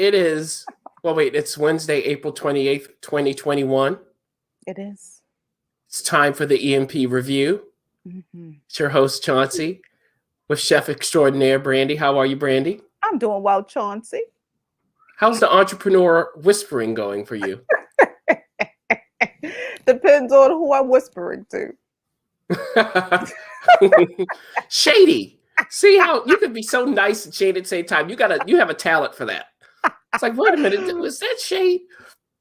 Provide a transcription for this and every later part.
it is, well, wait, it's Wednesday, April 28th, 2021. It is. It's time for the EMP review. Mm-hmm. It's your host, Chauncey, with Chef Extraordinaire, Brandy. How are you, Brandy? I'm doing well, Chauncey. How's the entrepreneur whispering going for you? Depends on who I'm whispering to. Shady. See how you could be so nice and shady at the same time. You have a talent for that. It's like, wait a minute, was that shade?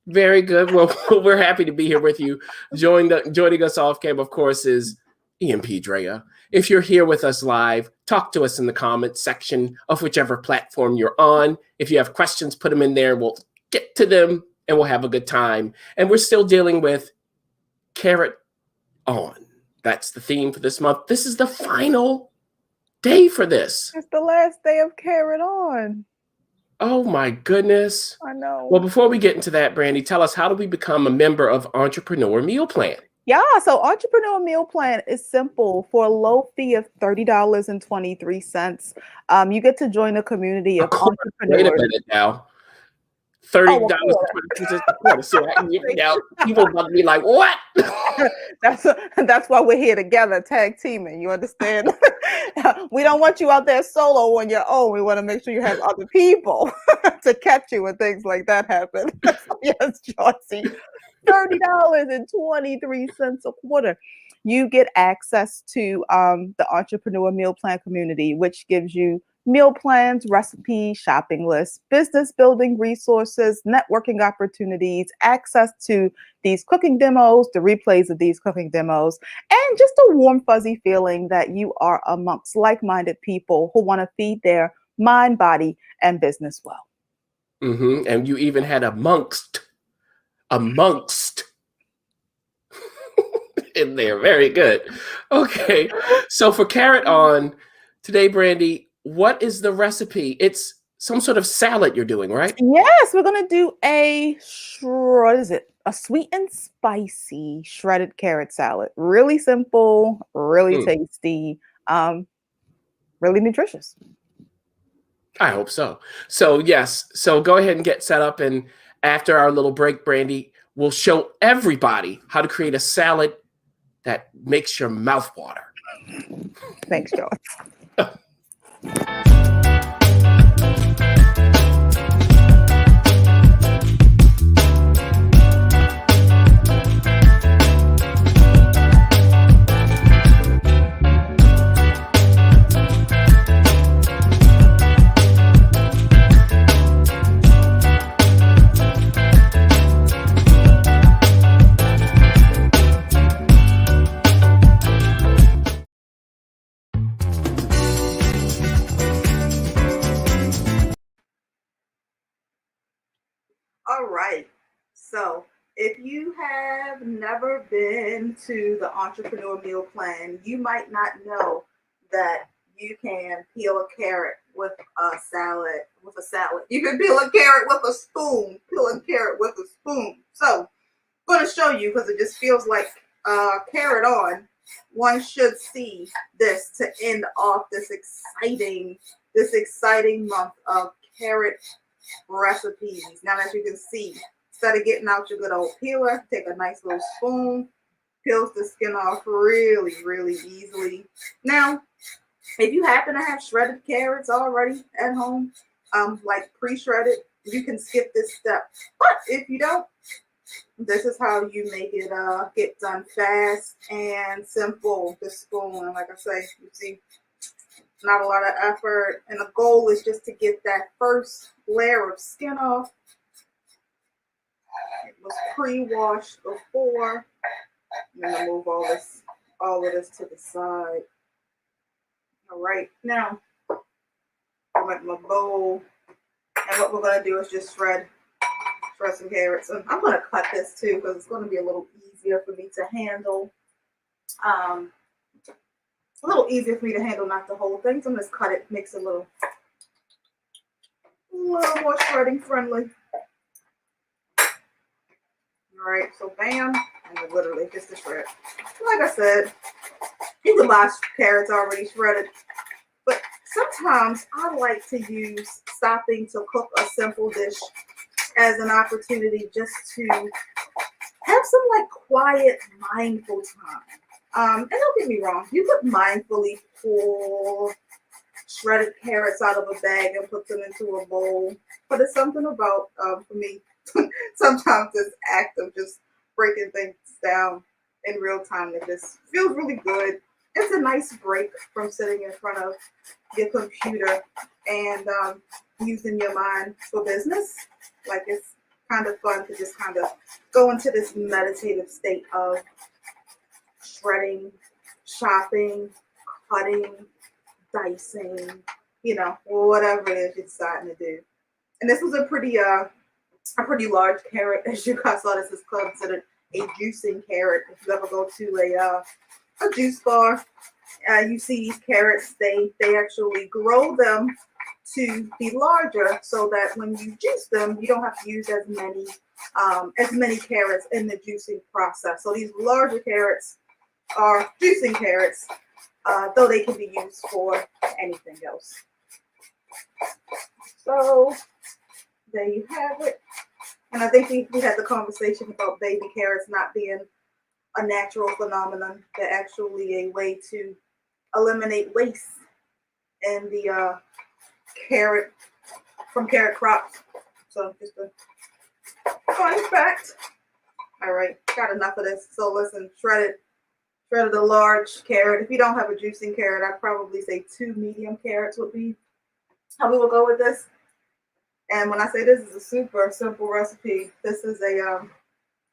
Very good. Well, we're happy to be here with you. Joining us off cam, of course, is EMP Drea. If you're here with us live, talk to us in the comments section of whichever platform you're on. If you have questions, put them in there. We'll get to them and we'll have a good time. And we're still dealing with Carrot On. That's the theme for this month. This is the final day for this. It's the last day of Carrot On. Oh my goodness. I know. Well, before we get into that, Brandy, tell us, how do we become a member of Entrepreneur Meal Plan? Yeah, so Entrepreneur Meal Plan is simple. For a low fee of $30.23, you get to join a community of entrepreneurs. Wait a minute now. $30.23. So people about to be like, what? That's why we're here together, tag teaming. You understand? We don't want you out there solo on your own. We want to make sure you have other people to catch you when things like that happen. Yes, Chauncey. $30.23 a quarter. You get access to the Entrepreneur Meal Plan community, which gives you meal plans, recipes, shopping lists, business building resources, networking opportunities, access to these cooking demos, the replays of these cooking demos, and just a warm, fuzzy feeling that you are amongst like-minded people who want to feed their mind, body, and business well. Mm-hmm. And you even had amongst in there. Very good. Okay. So for Carrot On today, Brandy, what is the recipe? It's some sort of salad you're doing, right? Yes, we're going to do a sweet and spicy shredded carrot salad. Really simple, really tasty, really nutritious. I hope so. So yes, so go ahead and get set up, and after our little break, Brandy, we'll show everybody how to create a salad that makes your mouth water. Thanks, George. All right. So if you have never been to the Entrepreneur Meal Plan, you might not know that you can peel a carrot with a salad. You can peel a carrot with a spoon. So I'm going to show you, because it just feels like Carrot On. One should see this to end off this exciting month of carrot recipes. Now, as you can see, instead of getting out your good old peeler, take a nice little spoon, peels the skin off really, really easily. Now, if you happen to have shredded carrots already at home, like pre-shredded, you can skip this step. But if you don't, this is how you make it get done fast and simple. The spoon, and like I say, you see, not a lot of effort, and the goal is just to get that first layer of skin off. It was pre-washed before. I'm gonna move all of this to the side. All right, now I'm at my bowl, and what we're gonna do is just shred some carrots. And I'm gonna cut this too, because it's gonna be a little easier for me to handle. A little easier for me to handle, not the whole thing. So I'm just cut it, mix a little more shredding friendly. All right, so bam, and literally just a shred. Like I said, you can buy carrots already shredded, but sometimes I like to use stopping to cook a simple dish as an opportunity just to have some like quiet, mindful time. And don't get me wrong, you could mindfully pull shredded carrots out of a bag and put them into a bowl. But it's something about, for me, sometimes this act of just breaking things down in real time that just feels really good. It's a nice break from sitting in front of your computer and using your mind for business. Like it's kind of fun to just kind of go into this meditative state of shredding, chopping, cutting, dicing, whatever it is you're deciding to do. And this was a pretty large carrot, as you guys saw. This is considered a juicing carrot. If you ever go to a juice bar, you see these carrots. They actually grow them to be larger, so that when you juice them, you don't have to use as many carrots in the juicing process. So these larger carrots are juicing carrots, though they can be used for anything else. So there you have it. And I think we had the conversation about baby carrots not being a natural phenomenon. They're actually a way to eliminate waste in the carrot crops. So just a fun fact. All right, got enough of this. So listen, shredded a large carrot. If you don't have a juicing carrot, I'd probably say 2 medium carrots would be how we will go with this. And when I say this is a super simple recipe, this is a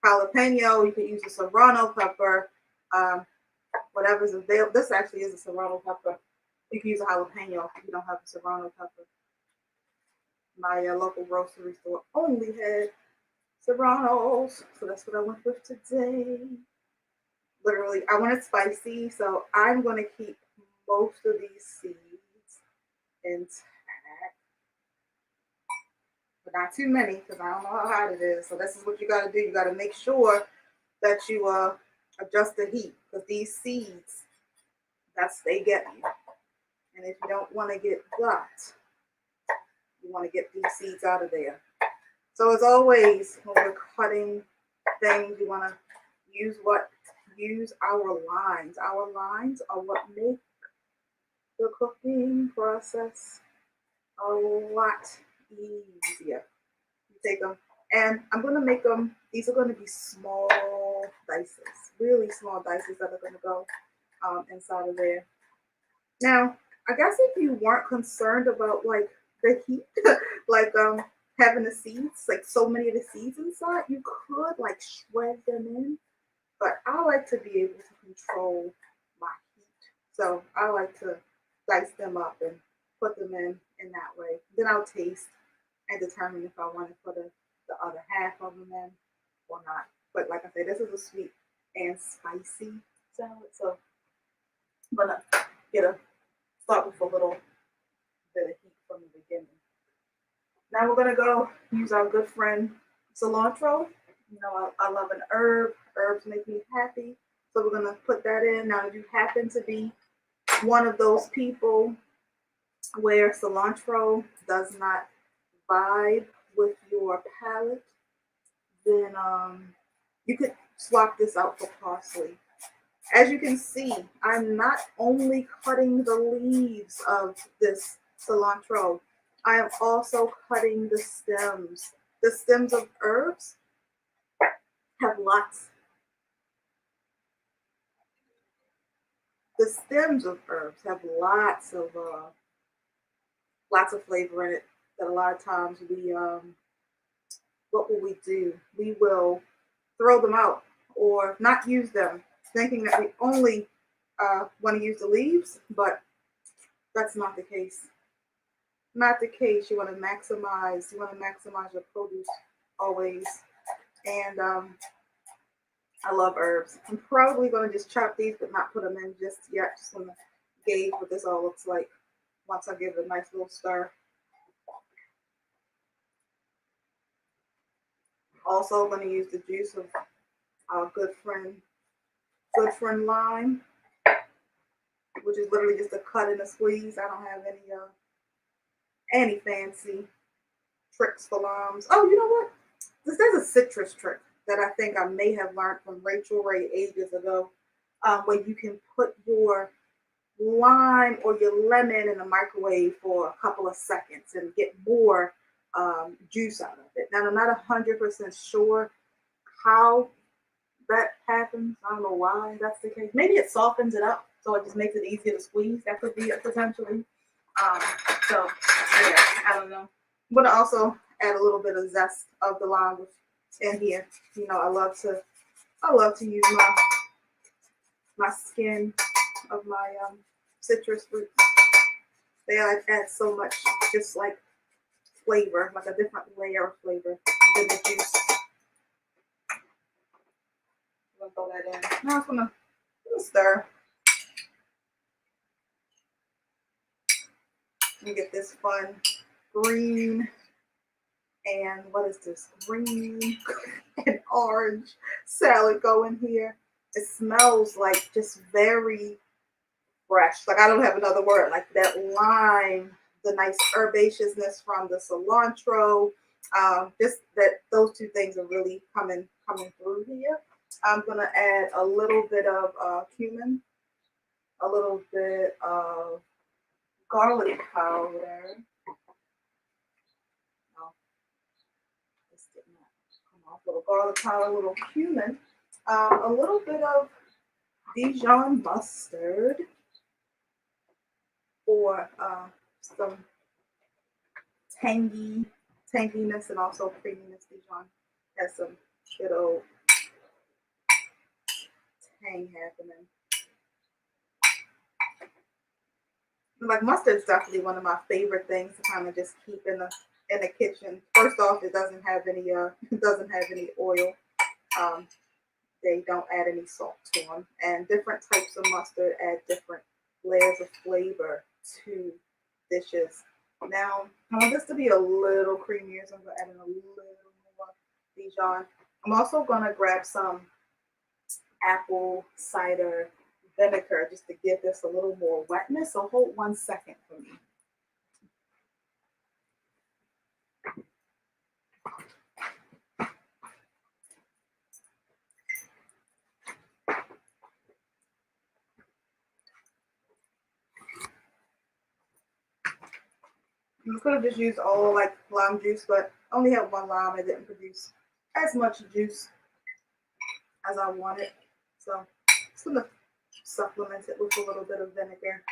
jalapeno. You can use a serrano pepper, whatever's available. This actually is a serrano pepper. You can use a jalapeno if you don't have a serrano pepper. My local grocery store only had serranos, so that's what I went with today. Literally, I want it spicy, so I'm going to keep most of these seeds intact, but not too many because I don't know how hot it is. So this is what you got to do. You got to make sure that you adjust the heat, because these seeds, they get you. And if you don't want to get got, you want to get these seeds out of there. So as always, when we're cutting things, you want to use our lines. Our lines are what make the cooking process a lot easier. You take them, and I'm going to make them, these are going to be small dices, really small dices that are going to go inside of there. Now, I guess if you weren't concerned about like the heat, like having the seeds, like so many of the seeds inside, you could like shred them in. But I like to be able to control my heat. So I like to dice them up and put them in that way. Then I'll taste and determine if I want to put the other half of them in or not. But like I said, this is a sweet and spicy salad. So I'm going to start with a little bit of heat from the beginning. Now we're going to go use our good friend cilantro. I love an herb. Herbs make me happy. So we're going to put that in. Now, if you happen to be one of those people where cilantro does not vibe with your palate, then you could swap this out for parsley. As you can see, I'm not only cutting the leaves of this cilantro, I am also cutting the stems. The stems of herbs have lots. The stems of herbs have lots of flavor in it. That a lot of times what will we do? We will throw them out or not use them, thinking that we only want to use the leaves, but that's not the case. Not the case. You want to maximize. You want to maximize your produce always. And I love herbs. I'm probably going to just chop these, but not put them in just yet. Just want to gauge what this all looks like once I give it a nice little stir. Also, going to use the juice of our good friend lime. which is literally just a cut and a squeeze. I don't have any fancy tricks for limes. Oh, you know what? There's a citrus trick that I think I may have learned from Rachel Ray ages ago, where you can put your lime or your lemon in the microwave for a couple of seconds and get more juice out of it. Now, I'm not 100% sure how that happens. I don't know why that's the case. Maybe it softens it up, so it just makes it easier to squeeze. That could be it potentially. So yeah, I don't know. I'm gonna also add a little bit of zest of the lime in here. You know, I love to use my skin of my citrus fruits. They add so much, just like flavor, like a different layer of flavor than the juice. I'm gonna throw that in. Now I'm gonna stir and get this fun green and what is this? Green and orange salad going here. It smells like just very fresh. Like I don't have another word. Like that lime, the nice herbaceousness from the cilantro. Just that those two things are really coming through here. I'm gonna add a little bit of cumin, a little bit of garlic powder. Oh, this did not come off. A little garlic powder, a little cumin, a little bit of Dijon mustard for some tanginess and also creaminess. Dijon has some good old tang happening. Like mustard is definitely one of my favorite things to kind of just keep in the kitchen. First off, it doesn't have any oil. They don't add any salt to them, and different types of mustard add different layers of flavor to dishes. Now, I want this to be a little creamier, so I'm going to add in a little more Dijon. I'm also going to grab some apple cider vinegar just to give this a little more wetness. So hold 1 second for me. I could have just used all like lime juice, but I only have one lime. It didn't produce as much juice as I wanted. So I'm just gonna supplement it with a little bit of vinegar.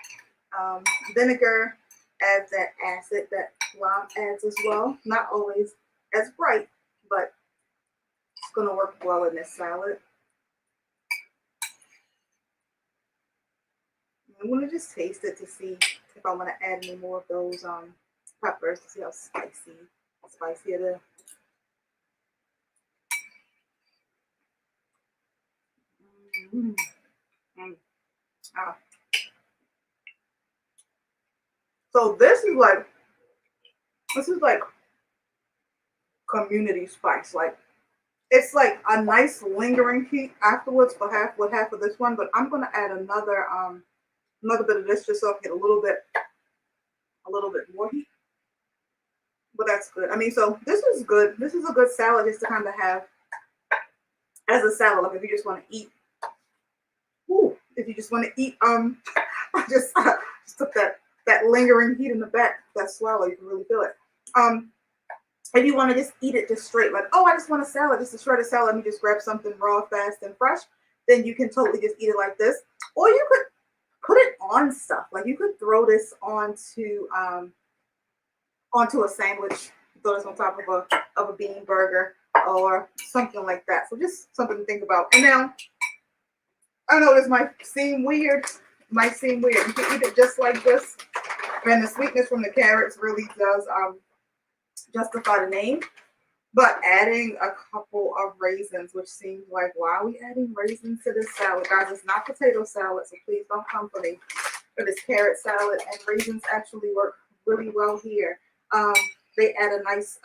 Vinegar adds that acid that lime adds as well. Not always as bright, but it's gonna work well in this salad. I'm gonna just taste it to see if I want to add any more of those peppers to see how spicy it is. Ah. So this is like community spice. Like it's like a nice lingering heat afterwards for half of this one, but I'm gonna add another bit of this just so I can get a little bit more heat. But that's good. I mean, so this is good. This is a good salad just to kind of have as a salad. Like if you just want to eat, I just took that lingering heat in the back, that swallow, you can really feel it. If you want to just eat it just straight, like, oh, I just want a salad, just a shredded salad, let me just grab something raw, fast, and fresh, then you can totally just eat it like this. Or you could put it on stuff. Like you could throw this onto a sandwich, throw this on top of a bean burger or something like that. So just something to think about. And now, I know this might seem weird. You can eat it just like this. And the sweetness from the carrots really does justify the name. But adding a couple of raisins, which seems like, why are we adding raisins to this salad? Guys, it's not potato salad, so please don't come for me. But it's carrot salad, and raisins actually work really well here. They add a nice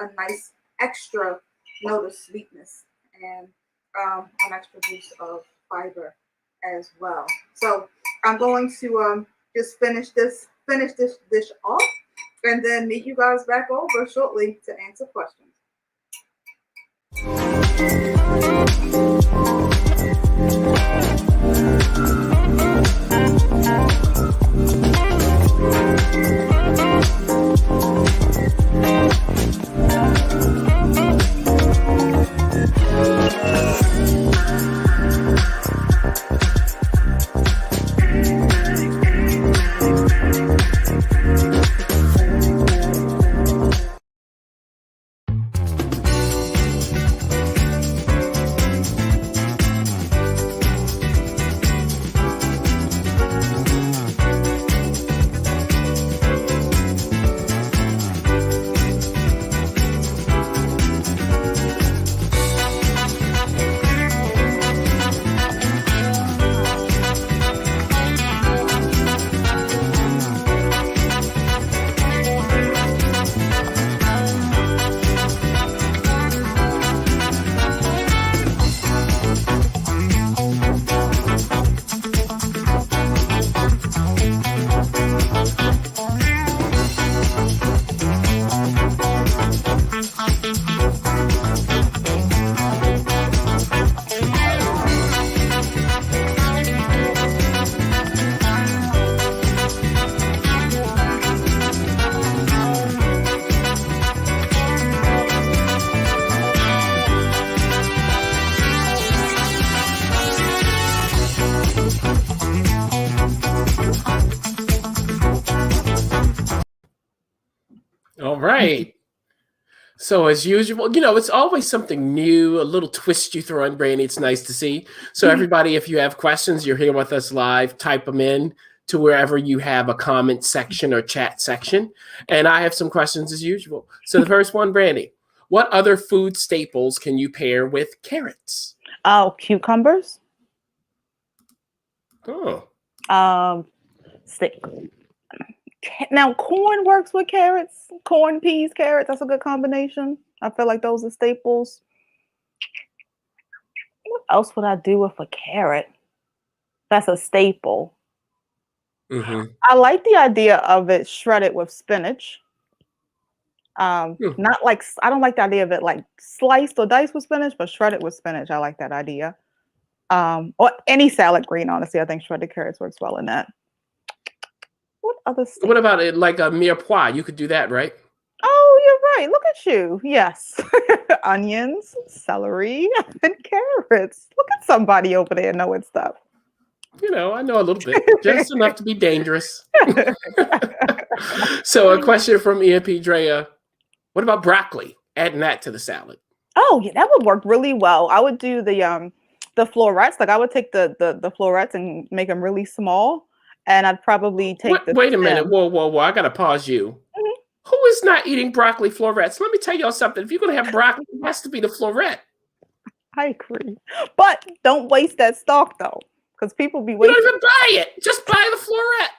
extra note of sweetness and an extra boost of fiber as well. So I'm going to just finish this dish off, and then meet you guys back over shortly to answer questions. All right. So as usual, it's always something new, a little twist you throw in, Brandy. It's nice to see. So everybody, if you have questions, you're here with us live, type them in to wherever you have a comment section or chat section. And I have some questions as usual. So the first one, Brandy, what other food staples can you pair with carrots? Oh, cucumbers. Oh. Steak. Now, corn works with carrots. Corn, peas, carrots. That's a good combination. I feel like those are staples. What else would I do with a carrot? That's a staple. Mm-hmm. I like the idea of it shredded with spinach. Not like, I don't like the idea of it like sliced or diced with spinach, but shredded with spinach. I like that idea. Or any salad green, honestly. I think shredded carrots works well in that. What other What about it like a mirepoix? You could do that, right? Oh, you're right. Look at you. Yes. Onions, celery, and carrots. Look at somebody over there knowing stuff. I know a little bit, just enough to be dangerous. So a question from EMP Drea. What about broccoli? Adding that to the salad. Oh, yeah, that would work really well. I would do the florets. Like I would take the florets and make them really small. And I'd probably take Wait a minute. Whoa. I got to pause you. Mm-hmm. Who is not eating broccoli florets? Let me tell y'all something. If you're going to have broccoli, it has to be the floret. I agree. But don't waste that stalk, though. Because people be wasting. You don't even buy it. Just buy the floret.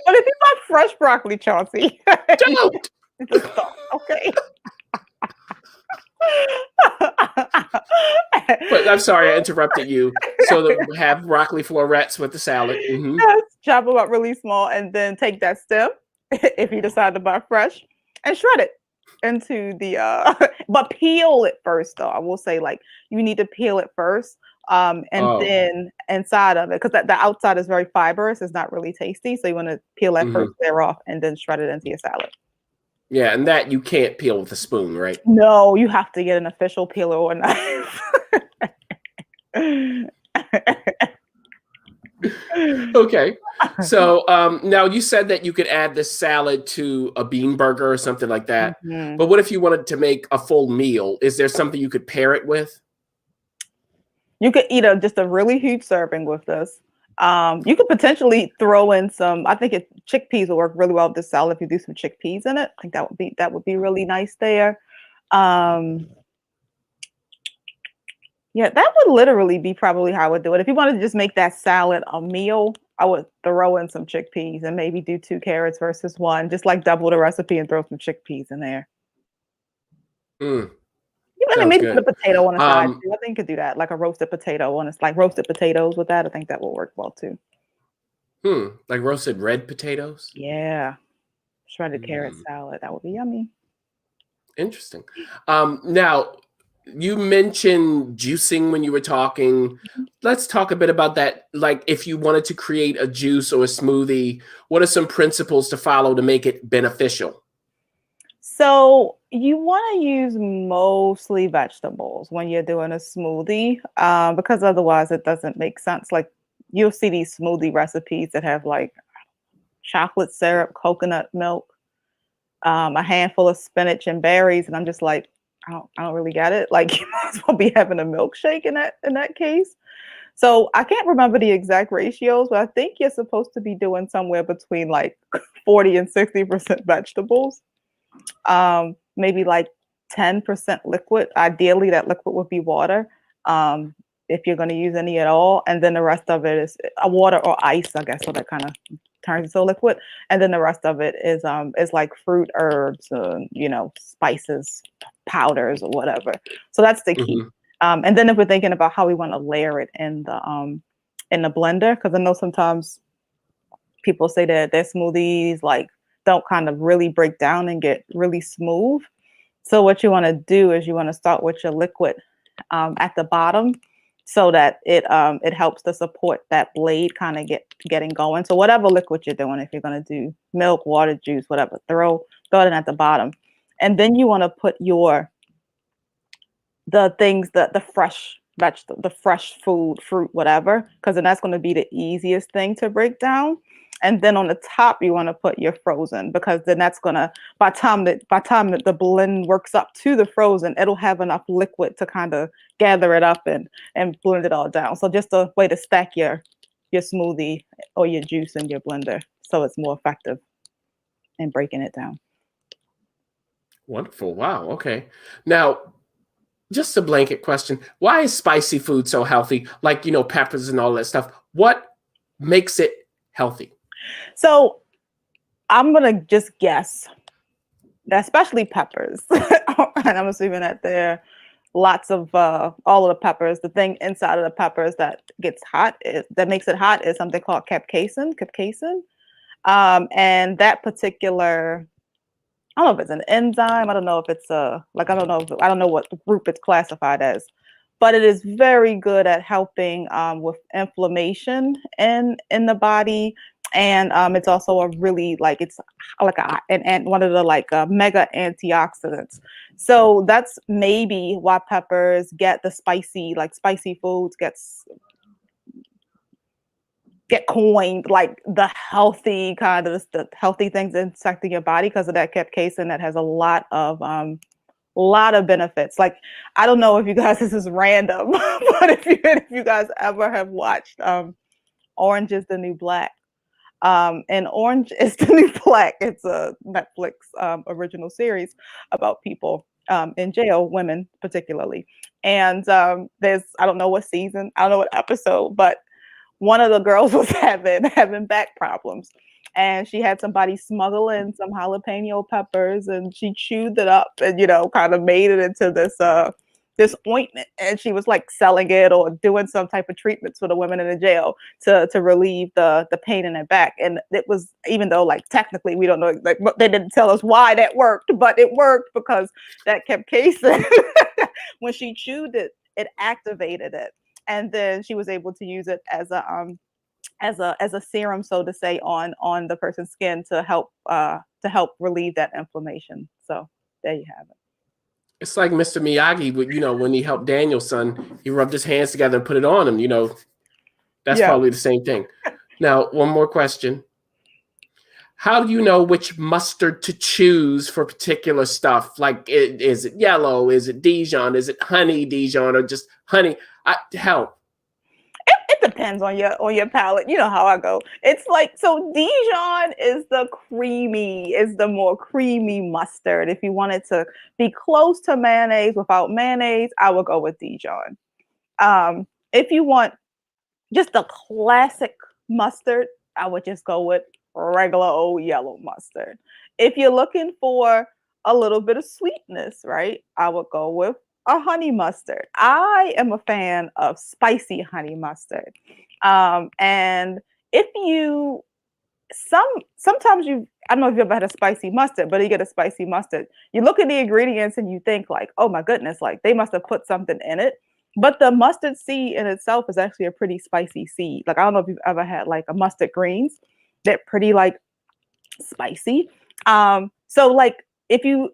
But if you buy fresh broccoli, Chauncey. Don't. It's a stalk, okay? But I'm sorry I interrupted you. So that we have broccoli florets with the salad. Mm-hmm. Yes, chop them up really small and then take that stem, if you decide to buy fresh, and shred it into the but peel it first though. I will say like you need to peel it first. Then inside of it, because the outside is very fibrous, it's not really tasty. So you want to peel that first layer off and then shred it into your salad. Yeah, and that you can't peel with a spoon, right? No, you have to get an official peeler or knife. Okay. So now you said that you could add this salad to a bean burger or something like that. Mm-hmm. But what if you wanted to make a full meal? Is there something you could pair it with? You could eat just a really huge serving with this. You could potentially throw in some. I think chickpeas will work really well with this salad if you do some chickpeas in it. I think that would be really nice there. Yeah, that would literally be probably how I would do it. If you wanted to just make that salad a meal, I would throw in some chickpeas and maybe do 2 carrots versus 1, just like double the recipe and throw some chickpeas in there. Maybe put a potato on the side too. I think you could do that, like a roasted potato like roasted potatoes with that. I think that will work well too. Like roasted red potatoes? Yeah, shredded carrot Hmm. salad. That would be yummy. Interesting. Now, you mentioned juicing when you were talking. Let's talk a bit about that. Like, if you wanted to create a juice or a smoothie, what are some principles to follow to make it beneficial? So you want to use mostly vegetables when you're doing a smoothie, because otherwise it doesn't make sense. Like you'll see these smoothie recipes that have like chocolate syrup, coconut milk, a handful of spinach and berries, and I'm just like, I don't really get it. Like you might as well be having a milkshake in that case. So I can't remember the exact ratios, but I think you're supposed to be doing somewhere between like 40 and 60% vegetables, maybe like 10% liquid. Ideally, that liquid would be water, if you're going to use any at all. And then the rest of it is water or ice, I guess. So that kind of turns into liquid. And then the rest of it is like fruit, herbs, spices, powders, or whatever. So that's the key. Hmm. And then if we're thinking about how we want to layer it in the blender, because I know sometimes people say that their smoothies like don't kind of really break down and get really smooth. So what you want to do is you want to start with your liquid at the bottom, so that it helps to support that blade kind of getting going. So whatever liquid you're doing, if you're going to do milk, water, juice, whatever, throw it in at the bottom, and then you want to put the things that the fresh vegetable, the fresh food, fruit, whatever, because then that's going to be the easiest thing to break down. And then on the top, you want to put your frozen, because then that's gonna by time that the blend works up to the frozen, it'll have enough liquid to kind of gather it up and blend it all down. So just a way to stack your smoothie or your juice in your blender, so it's more effective in breaking it down. Wonderful. Wow. Okay. Now, just a blanket question. Why is spicy food so healthy? Like, peppers and all that stuff. What makes it healthy? So I'm gonna just guess, especially peppers. And I'm assuming that there are lots of all of the peppers. The thing inside of the peppers that makes it hot is something called capsaicin. And that particular, I don't know if it's an enzyme. I don't know if it's I don't know what group it's classified as, but it is very good at helping with inflammation in the body. And it's also a really like it's like and one of the like mega antioxidants. So that's maybe why peppers get the spicy foods get coined like the healthy kind of the healthy things insecting your body, because of that capsaicin that has a lot of benefits. Like I don't know if you guys this is random, but if you guys ever have watched Orange is the New Black. And Orange is the New Black. It's a Netflix original series about people in jail, women particularly. And there's I don't know what season, I don't know what episode, but one of the girls was having back problems, and she had somebody smuggle in some jalapeno peppers, and she chewed it up and kind of made it into this ointment, and she was like selling it or doing some type of treatments for the women in the jail to relieve the pain in their back. And it was, even though like technically we don't know, like they didn't tell us why that worked, but it worked because that kept casing. When she chewed it, it activated it, and then she was able to use it as a serum, so to say, on the person's skin to help relieve that inflammation. So there you have it. It's like Mr. Miyagi, when he helped Daniel's son, he rubbed his hands together and put it on him. That's Yeah. probably the same thing. Now, one more question. How do you know which mustard to choose for particular stuff? Like, is it yellow? Is it Dijon? Is it honey Dijon or just honey? Help. It depends on your palate. You know how I go. It's like, so Dijon is the more creamy mustard. If you wanted to be close to mayonnaise without mayonnaise, I would go with Dijon. If you want just a classic mustard, I would just go with regular old yellow mustard. If you're looking for a little bit of sweetness, right, I would go with a honey mustard. I am a fan of spicy honey mustard. And if you sometimes I don't know if you've ever had a spicy mustard, but you get a spicy mustard. You look at the ingredients and you think like, oh my goodness, like they must have put something in it. But the mustard seed in itself is actually a pretty spicy seed. Like I don't know if you've ever had like a mustard greens. They're pretty like spicy. So like if you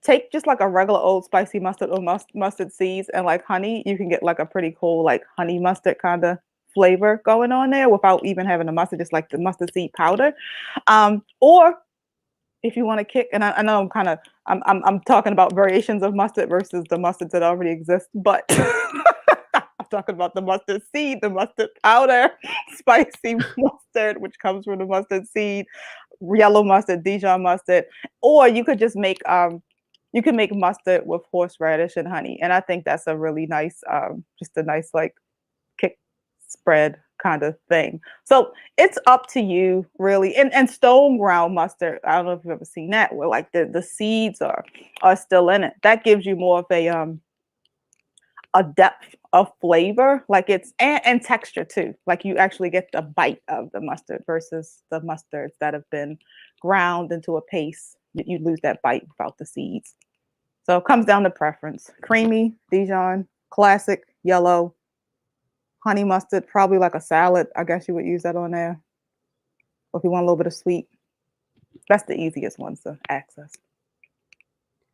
take just like a regular old spicy mustard or mustard seeds and like honey, you can get like a pretty cool like honey mustard kind of flavor going on there without even having the mustard, just like the mustard seed powder. Or if you want to kick, and I know I'm talking about variations of mustard versus the mustards that already exist, but I'm talking about the mustard seed, the mustard powder, spicy mustard, which comes from the mustard seed, yellow mustard, Dijon mustard, or you could just make you can make mustard with horseradish and honey, and I think that's a really nice, just a nice like kick spread kind of thing. So it's up to you really. And stone ground mustard, I don't know if you've ever seen that, where like the seeds are still in it. That gives you more of a depth of flavor, like it's and texture too. Like you actually get the bite of the mustard versus the mustards that have been ground into a paste. You lose that bite without the seeds. So it comes down to preference. Creamy, Dijon, classic, yellow, honey mustard, probably like a salad. I guess you would use that on there. Or if you want a little bit of sweet, that's the easiest ones to access.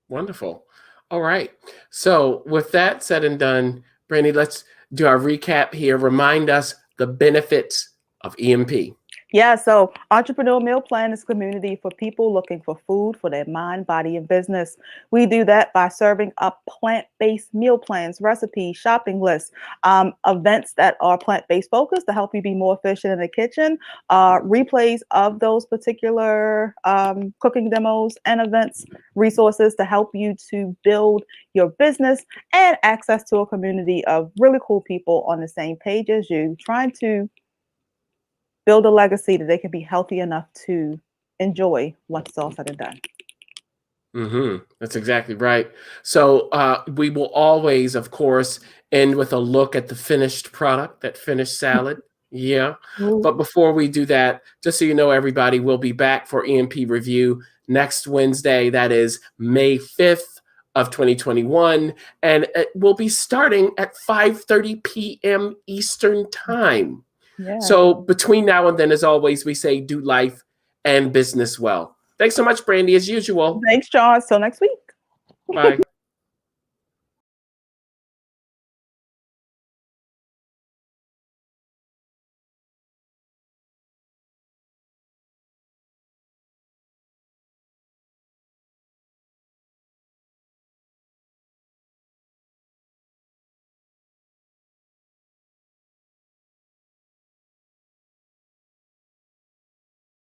Wonderful. All right. So with that said and done, Brandy, let's do our recap here. Remind us the benefits of EMP. Yeah, so Entrepreneur Meal Plan is a community for people looking for food for their mind, body, and business. We do that by serving up plant-based meal plans, recipes, shopping lists, events that are plant-based focused to help you be more efficient in the kitchen, replays of those particular cooking demos and events, resources to help you to build your business, and access to a community of really cool people on the same page as you, trying to build a legacy that they can be healthy enough to enjoy once it's all said and done. That's exactly right. So we will always, of course, end with a look at the finished product, that finished salad. Yeah. But before we do that, just so you know, everybody, we'll be back for EMP review next Wednesday. That is May 5th of 2021. And it will be starting at 5:30 p.m. Eastern time. Yeah. So between now and then, as always, we say do life and business well. Thanks so much, Brandy, as usual. Thanks, John. Till next week. Bye.